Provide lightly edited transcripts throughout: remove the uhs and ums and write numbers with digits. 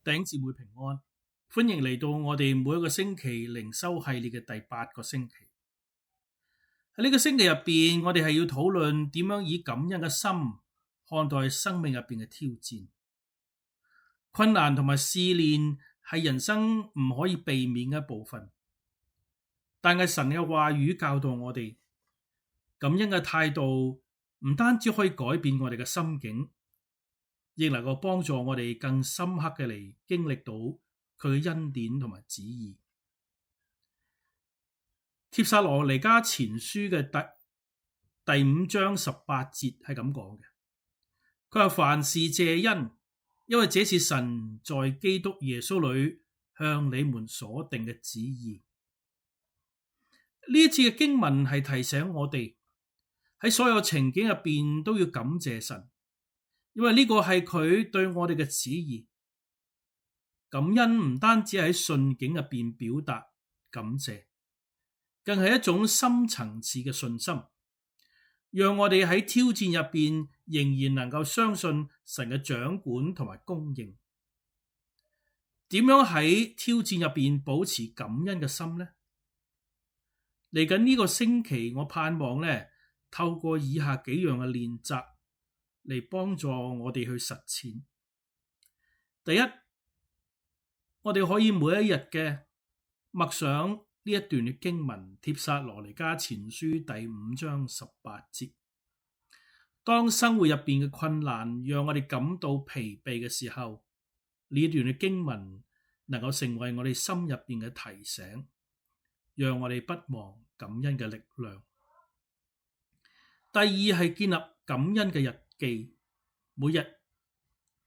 弟兄姊妹平安，歡迎嚟到我哋每一個星期靈修系列嘅第8個星期。喺呢個星期入邊，我哋係要討論點樣以感恩嘅心看待生命入邊嘅挑戰。困難同埋試煉係人生唔可以避免嘅一部分，但係神嘅話語教導我哋，感恩嘅態度唔單止可以改變我哋嘅心境，亦能夠幫助我哋更深刻嘅嚟經歷到佢嘅恩典同埋旨意。帖撒羅尼迦前書嘅第5章18節係咁講嘅，佢話凡事謝恩，因為這是神在基督耶穌裏向你們所定嘅旨意。呢一次嘅經文係提醒我哋喺所有情景入邊都要感謝神，因為呢個係佢對我哋嘅旨意。感恩唔單止喺順境入邊表達感謝，更係一種深層次嘅信心，讓我哋喺挑戰入邊仍然能夠相信神嘅掌管同埋供應。點樣喺挑戰入邊保持感恩嘅心呢？嚟緊呢個星期，我盼望透過以下幾樣嘅練習嚟幫助我哋去實踐。第一，我哋可以每一日嘅默想呢一段嘅經文，帖撒羅尼迦前書第5章18節。當生活入邊嘅困難讓我哋感到疲憊嘅時候，呢段嘅經文能夠成為我哋心入邊嘅提醒，讓我哋不忘感恩嘅力量。第二係建立感恩嘅日記，每日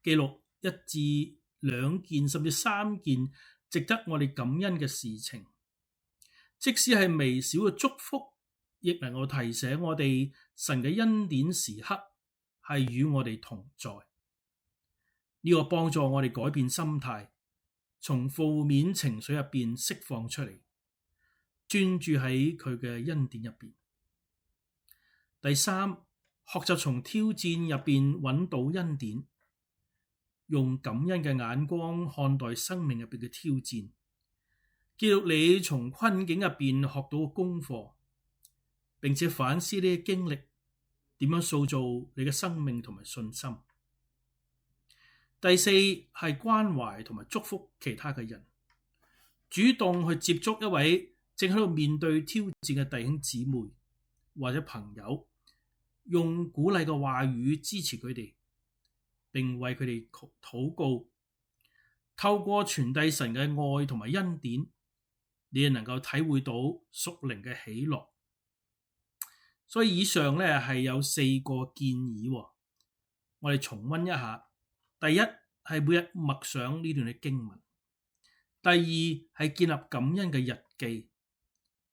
記錄1至2件甚至3件值得我哋感恩嘅事情，即使係微小嘅祝福，亦能夠提醒我哋神嘅恩典時刻係與我哋同在。呢個幫助我哋改變心態，從負面情緒入邊釋放出嚟，專注喺佢嘅恩典入邊。第三，學習從挑戰入邊揾到恩典，用感恩嘅眼光看待生命入邊嘅挑戰，記錄你從困境入邊學到嘅功課，並且反思呢啲經歷點樣塑造你嘅生命同埋信心。第四係關懷同埋祝福其他嘅人，主動去接觸一位正喺度面對挑戰嘅弟兄姊妹或者朋友，用鼓勵嘅話語支持佢哋，並為佢哋禱告。透過傳遞神嘅愛同埋恩典，你亦能夠體會到屬靈嘅喜樂。所以以上係有4個建議，我哋重溫一下。第一係每日默想呢段嘅經文。第二係建立感恩嘅日記。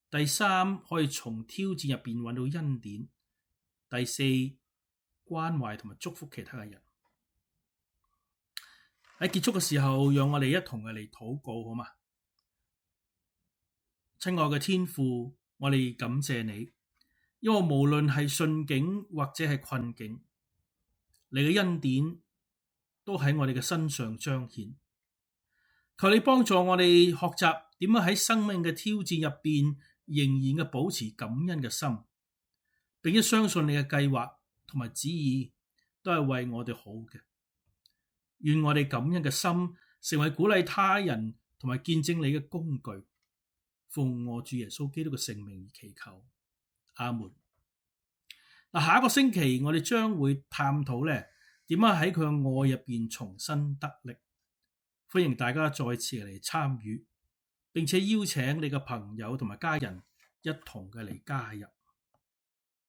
第三，可以從挑戰入邊揾到恩典。第四，關懷同埋祝福其他嘅人。喺結束嘅時候，讓我哋一同嚟禱告，好嗎？親愛嘅天父，我哋感謝你，因為無論係順境或者係困境，你嘅恩典都喺我哋嘅身上彰顯。求你幫助我哋學習點樣喺生命嘅挑戰入邊仍然嘅保持感恩嘅心，並且相信你嘅計劃同埋旨意都係為我哋好嘅。願我哋感恩嘅心成為鼓勵他人同埋見證你嘅工具。奉我主耶穌基督嘅聖名而祈求，阿門。下一個星期我哋將會探討點樣喺佢嘅愛入邊重新得力。歡迎大家再次嚟參與，並且邀請你嘅朋友同埋家人一同嘅嚟加入。